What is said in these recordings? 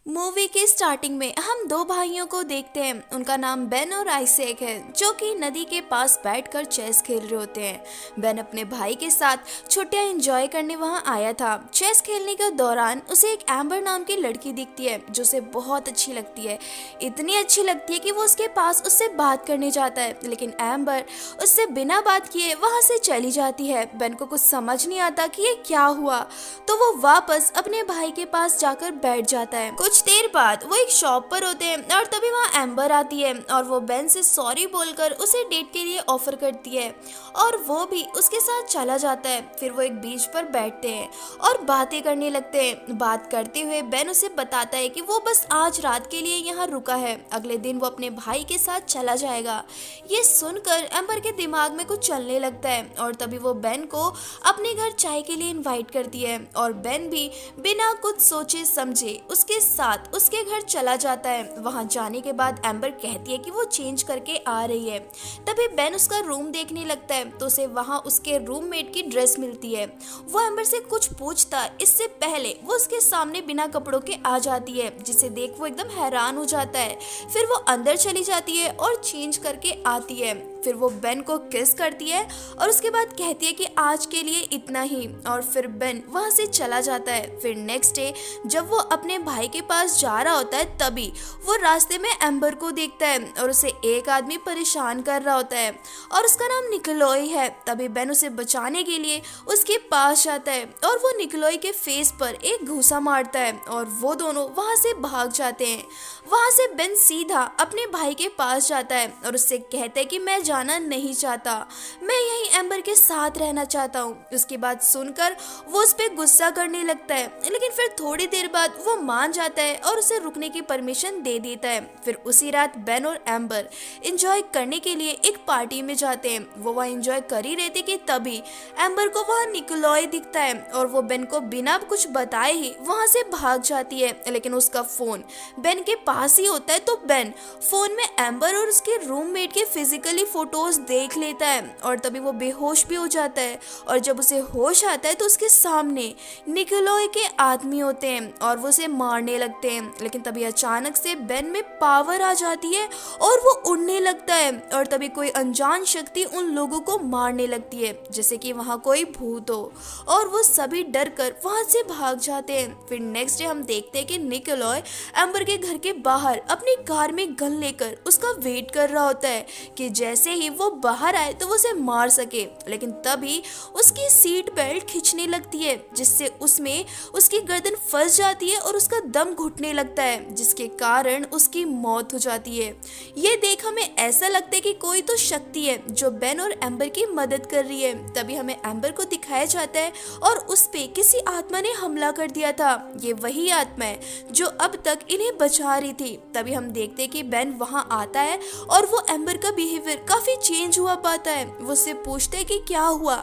Movie के starting में हम दो भाइयों को देखते हैं। उनका नाम बेन और आइसेक है, जो कि नदी के पास बैठकर चेस खेल रहे होते हैं। बेन अपने भाई के साथ छुट्टियां एंजॉय करने वहां आया था। चेस खेलने के दौरान उसे एक एम्बर नाम की लड़की दिखती है, जो उसे बहुत अच्छी लगती है। इतनी अच्छी लगती है कि वो उसके पास उससे बात करने जाता है, लेकिन एम्बर उससे बिना बात किए वहां से चली जाती है। बेन को कुछ समझ नहीं आता कि ये क्या हुआ, तो वो वापस अपने भाई के पास जाकर बैठ जाता है। कुछ देर बाद वो एक शॉप पर होते हैं और तभी वहाँ एम्बर आती है और वो बेन से सॉरी बोलकर उसे डेट के लिए ऑफर करती है और वो भी उसके साथ चला जाता है। फिर वो एक बीच पर बैठते हैं और बातें करने लगते हैं। बात करते हुए बेन उसे बताता है कि वो बस आज रात के लिए यहाँ रुका है, अगले दिन वो अपने भाई के साथ चला जाएगा। ये सुनकर एम्बर के दिमाग में कुछ चलने लगता है और तभी वो बेन को अपने घर चाय के लिए इनवाइट करती है और बेन भी बिना कुछ सोचे समझे उसके साथ उसके घर चला जाता है। वहां जाने के बाद एम्बर कहती है कि वो चेंज करके आ रही है। तभी बेन उसका रूम देखने लगता है तो उसे वहां उसके रूममेट की ड्रेस मिलती है। वो एम्बर से कुछ पूछता इससे पहले वो उसके सामने बिना कपड़ों के आ जाती है, जिसे देख वो एकदम हैरान हो जाता है। फिर वो अंदर चली जाती है और चेंज करके आती है। फिर वो बेन को किस करती है और उसके बाद कहती है कि आज के लिए इतना ही, और फिर बेन वहां से चला जाता है। फिर नेक्स्ट डे जब वो अपने भाई के पास जा रहा होता है तभी वो रास्ते में एम्बर को देखता है और उसे एक आदमी परेशान कर रहा होता है और उसका नाम निकलोई है। तभी बेन उसे बचाने के लिए उसके पास जाता है और वो निकलोई के फेस पर एक घूसा मारता है और वो दोनों वहां से भाग जाते हैं। वहां से बेन सीधा अपने भाई के पास जाता है और उससे कहता है कि मैं जाना नहीं चाहता, मैं यहीं एम्बर के साथ रहना चाहता हूँ। उसकी बात सुनकर वो उस पर गुस्सा करने लगता है, लेकिन फिर थोड़ी देर बाद वो मान जाता है और उसे रुकने की परमिशन दे देता है। फिर उसी रात बेन और एम्बर एंजॉय करने के लिए एक पार्टी में जाते हैं। वो वहाँ एंजॉय कर ही रहे थे कि तभी एम्बर को वहाँ निकोलॉय दिखता है और वो बेन को बिना कुछ बताए ही वहाँ से भाग जाती है, लेकिन उसका फोन बेन के पास ही होता है। तो बेन फोन में एम्बर और उसके रूममेट के फिजिकली फोटोज देख लेता है और तभी वो बेहोश भी हो जाता है। और जब उसे होश आता है तो उसके सामने निकोलॉय के आदमी होते हैं और वो उसे मारने लगते हैं, लेकिन तभी अचानक से बेन में पावर आ जाती है और वो उड़ने लगता है और तभी कोई अनजान शक्ति उन लोगों को मारने लगती है, जैसे कि वहाँ कोई भूत हो, और वो सभी डर कर वहाँ से भाग जाते हैं। फिर नेक्स्ट डे हम देखते हैं कि निकोलॉय एम्बर के घर के बाहर अपनी कार में गन लेकर उसका वेट कर रहा होता है कि जैसे ही वो बाहर आए तो वो उसे मार सके, लेकिन तभी उसकी सीट बेल्ट खींचने लगती है, जिससे उसमें उसकी गर्दन फंस जाती है और उसका दम घुटने लगता है, जिसके कारण उसकी मौत हो जाती है। ये देख हमें ऐसा लगता है कि कोई तो शक्ति है जो बेन और एम्बर की मदद कर रही है। तभी हमें एम्बर को दिखाया जाता है और उस पे किसी आत्मा ने हमला कर दिया था। ये वही आत्मा है जो अब तक इन्हें बचा रही थी। तभी हम देखते हैं कि बेन वहां आता है और वो एम्बर का बिहेवियर काफी चेंज हुआ पाता है। वो उससे पूछता है कि क्या हुआ,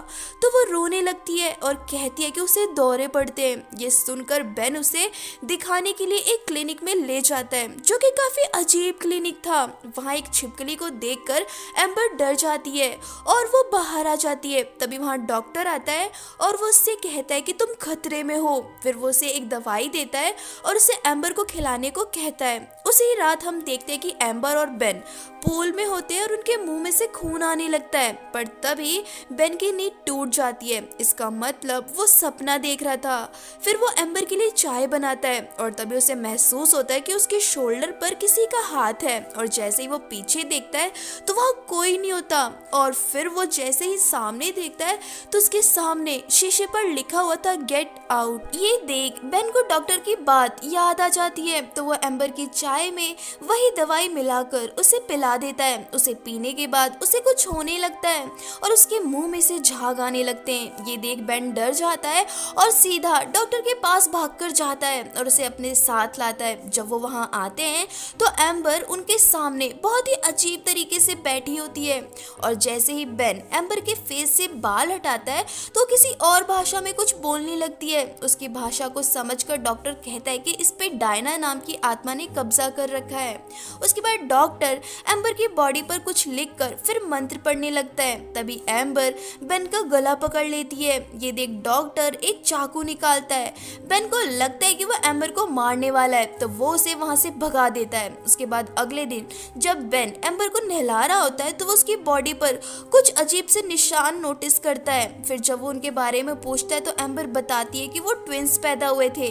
तो वो रोने लगती है और कहती है कि उसे दौरे पड़ते हैं। ये सुनकर बेन उसे दिखाने के लिए एक क्लिनिक में ले जाता है, जो कि काफी अजीब क्लिनिक था। वहाँ एक छिपकली को देखकर एम्बर डर जाती है और वो बाहर आ जाती है। तभी वहाँ डॉक्टर आता है और वो उससे कहता है कि तुम खतरे में हो। फिर वो उसे एक दवाई देता है और उसे एम्बर को खिलाने को कहता है। उसी रात हम देखते हैं कि एम्बर और बेन पूल में होते हैं और उनके मुंह में से खून आने लगता है, पर तभी बेन की नींद टूट जाती है। इसका मतलब वो सपना देख रहा था। फिर वो एम्बर के लिए चाय बनाता है और तभी उसे महसूस होता है कि उसके शोल्डर पर किसी का हाथ है, और जैसे ही वो पीछे देखता है तो वहाँ कोई नहीं होता। और फिर वो जैसे ही सामने देखता है तो उसके सामने शीशे पर लिखा हुआ था गेट आउट। ये देख बेन को डॉक्टर की बात याद आ जाती है, तो वो एम्बर की चाय में वही दवाई मिलाकर उसे पिला देता है। उसे पीने के बाद उसे कुछ होने लगता है और उसके मुंह में से झाग आने लगते हैं। ये देख बेन डर जाता है और सीधा डॉक्टर के पास भागकर जाता है और उसे अपने साथ लाता है। जब वो वहां आते हैं तो एम्बर उनके सामने बहुत ही अजीब तरीके से बैठी होती है, और जैसे ही बेन एम्बर के फेस से बाल हटाता है तो किसी और भाषा में कुछ बोलने लगती है। उसकी भाषा को समझकर डॉक्टर कहता है कि इस पे डायना नाम की आत्मा ने कब्जा कर रखा है। उसके बाद डॉक्टर एम्बर की बॉडी पर कुछ लिखकर कर फिर मंत्र पढ़ने लगता है। तभी एम्बर बेन का गला पकड़ लेती है। ये देख डॉक्टर एक चाकू निकालता है। बेन को लगता है कि वो एम्बर को मारने वाला है, तो वो उसे वहां से भगा देता है। उसके बाद अगले दिन जब बेन एम्बर को नहला रहा होता है तो वो उसकी बॉडी पर कुछ अजीब से निशान नोटिस करता है। फिर जब वो उनके बारे में पूछता है तो एम्बर बताती है कि वो ट्विंस पैदा हुए थे,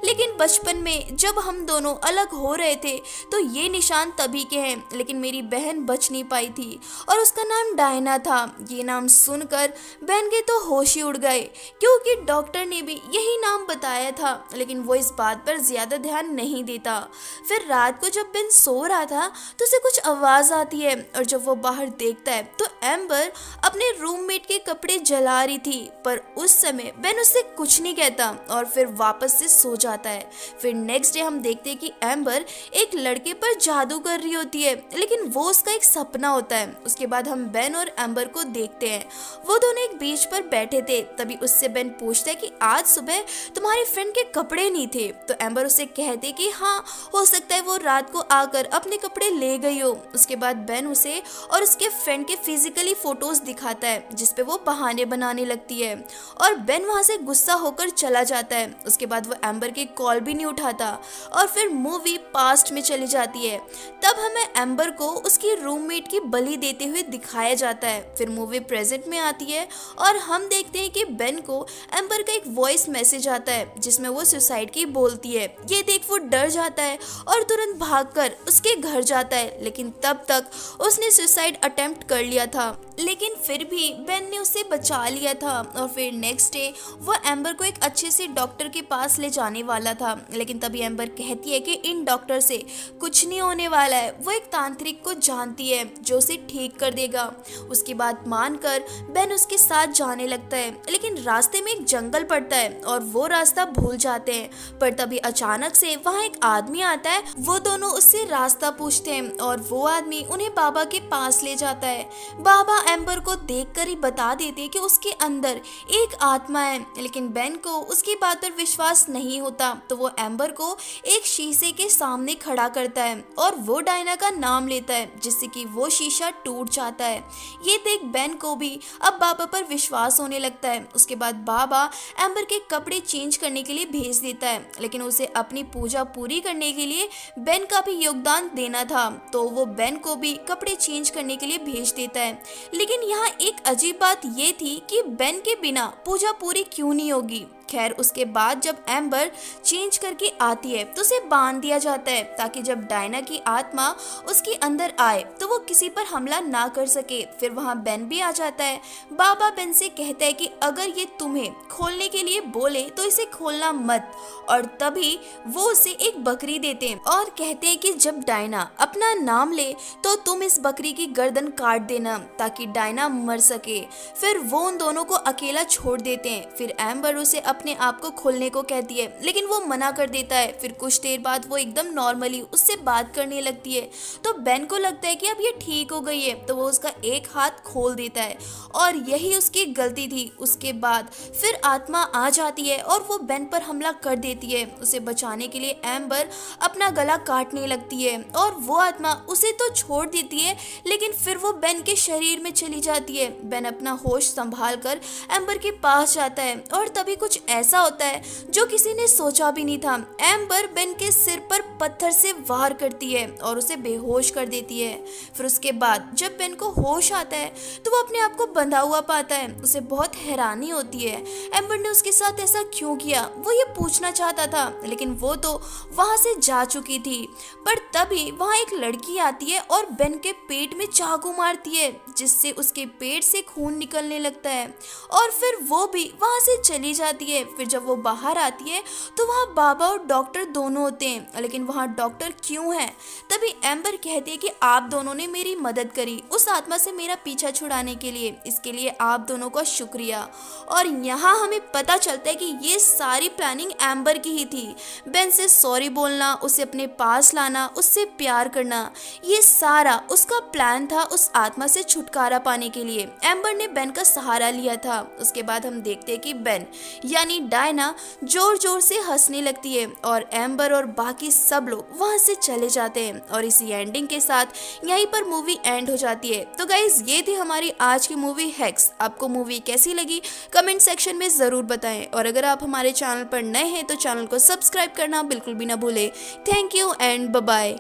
लेकिन बचपन में जब हम दोनों अलग हो रहे थे तो ये निशान तभी के हैं, लेकिन मेरी बहन बच नहीं पाई थी और उसका नाम डायना था। ये नाम सुनकर बहन के तो होश ही उड़ गए, क्योंकि डॉक्टर ने भी यही नाम बताया था, लेकिन वो इस बात पर ज्यादा ध्यान नहीं देता। फिर रात को जब बेन सो रहा था तो उसे कुछ आवाज आती है और जब वो बाहर देखता है तो एम्बर अपने रूममेट के कपड़े जला रही थी, पर उस समय बेन उससे कुछ नहीं कहता और फिर वापस से सो जाता है। फिर नेक्स्ट डे हम देखते हैं कि एम्बर एक लड़के पर जादू कर रही होती है, लेकिन वो उसका एक सपना होता है। उसके बाद हम बेन और एम्बर को देखते हैं, वो दोनों एक बीच पर बैठे थे। तभी उससे बेन पूछता है कि आज सुबह तुम्हारे फ्रेंड के कपड़े नहीं थे, तो एम्बर उससे कहते कि हाँ हो सकता है वो रात को आकर अपने कपड़े ले गई हो। उसके बाद बेन उसे और उसके फ्रेंड के फिजिकली फोटोज दिखाता है, जिसपे वो बहाने बनाने लगती है और बेन वहां से गुस्सा होकर चला जाता है। उसके बाद वो एम्बर की कॉल भी नहीं उठाता और फिर मूवी पास्ट में चली जाती है। तब हमें एम्बर को उसकी रूममेट की बलि देते हुए दिखाया जाता है। फिर मूवी प्रेजेंट में आती है और हम देखते हैं कि बेन को एम्बर का एक वॉइस मैसेज आता है जिसमें वो सुसाइड की बोलती है। ये देख वो डर जाता है और तुरंत भागकर उसके घर जाता है, लेकिन तब तक उसने सुसाइड अटेम्प्ट कर लिया था, लेकिन फिर भी बेन ने उसे बचा लिया था। और फिर नेक्स्ट डे वो एम्बर को एक अच्छे से डॉक्टर के पास ले जाने वाला था, लेकिन तभी एम्बर कहती है कि इन डॉक्टर से कुछ नहीं होने वाला है, वो एक तांत्रिक को जानती है जो उसे ठीक कर देगा। उसकी बात मानकर बेन उसके साथ जाने लगता है, लेकिन रास्ते में एक जंगल पड़ता है और वो रास्ता भूल जाते हैं। पर तभी अचानक से वहाँ एक आदमी आता है। वो दोनों उससे रास्ता पूछते हैं और वो आदमी उन्हें बाबा के पास ले जाता है। बाबा एम्बर को देखकर ही बता देते कि उसके अंदर एक आत्मा है, लेकिन बेन को उसकी बात पर विश्वास नहीं होता, तो वो एम्बर को एक शीशे के सामने खड़ा करता है और वो डायना का नाम लेता है, जिससे कि वो शीशा टूट जाता है। ये देख बेन को भी अब बाबा पर विश्वास होने लगता है। उसके बाद बाबा एम्बर के कपड़े चेंज करने के लिए भेज देता है, लेकिन उसे अपनी पूजा पूरी करने के लिए बेन का भी योगदान देना था, तो वो बेन को भी कपड़े चेंज करने के लिए भेज देता है। लेकिन यहाँ एक अजीब बात ये थी कि बेन के बिना पूजा पूरी क्यों नहीं होगी। खैर उसके बाद जब एम्बर चेंज करके आती है तो उसे बांध दिया जाता है, ताकि जब डायना की आत्मा उसके अंदर आए तो वो किसी पर हमला ना कर सके। फिर वहाँ बेन भी आ जाता है। बाबा बेन से कहता है कि अगर ये तुम्हें खोलने के लिए बोले तो इसे खोलना मत, और तभी वो उसे एक बकरी देते हैं और कहते हैं कि जब डायना अपना नाम ले तो तुम इस बकरी की गर्दन काट देना ताकि डायना मर सके। फिर वो उन दोनों को अकेला छोड़ देते हैं। फिर एम्बर उसे अपने आप को खोलने को कहती है, लेकिन वो मना कर देता है। फिर कुछ देर बाद वो एकदम नॉर्मली उससे बात करने लगती है, तो बेन को लगता है कि अब ये ठीक हो गई है, तो वो उसका एक हाथ खोल देता है और यही उसकी गलती थी। उसके बाद फिर आत्मा आ जाती है और वो बेन पर हमला कर देती है। उसे बचाने के लिए एम्बर अपना गला काटने लगती है और वो आत्मा उसे तो छोड़ देती है, लेकिन फिर वो बेन के शरीर में चली जाती है। बेन अपना होश संभाल कर एम्बर के पास जाता है और तभी कुछ ऐसा होता है जो किसी ने सोचा भी नहीं था। एम्बर बेन के सिर पर पत्थर से वार करती है और उसे बेहोश कर देती है। फिर उसके बाद जब बेन को होश आता है तो वो अपने आप को बंधा हुआ पाता है। उसे बहुत हैरानी होती है एम्बर ने उसके साथ ऐसा क्यों किया। वो ये पूछना चाहता था, लेकिन वो तो वहां से जा चुकी थी। पर तभी वहां एक लड़की आती है और बेन के पेट में चाकू मारती है, जिससे उसके पेट से खून निकलने लगता है और फिर वो भी वहां से चली जाती है। फिर जब वो बाहर आती है तो वहाँ बाबा और डॉक्टर दोनों होते हैं, लेकिन वहाँ डॉक्टर क्यों है। तभी एम्बर कहती है कि आप दोनों ने मेरी मदद करी उस आत्मा से मेरा पीछा छुड़ाने के लिए, इसके लिए आप दोनों का शुक्रिया। और यहाँ हमें पता चलता है कि ये सारी प्लानिंग एम्बर की ही थी। बेन से सॉरी बोलना, उसे अपने पास लाना, उससे प्यार करना, ये सारा उसका प्लान था उस आत्मा से छुटकारा पाने के लिए। एम्बर ने बेन का सहारा लिया था। उसके बाद हम देखते हैं कि बेन यानी यानी डायना जोर जोर से हंसने लगती है और एम्बर और बाकी सब लोग वहां से चले जाते हैं और इसी एंडिंग के साथ यहीं पर मूवी एंड हो जाती है। तो गाइज ये थी हमारी आज की मूवी हेक्स। आपको मूवी कैसी लगी कमेंट सेक्शन में ज़रूर बताएं और अगर आप हमारे चैनल पर नए हैं तो चैनल को सब्सक्राइब करना बिल्कुल भी ना भूलें। Thank you and bye bye.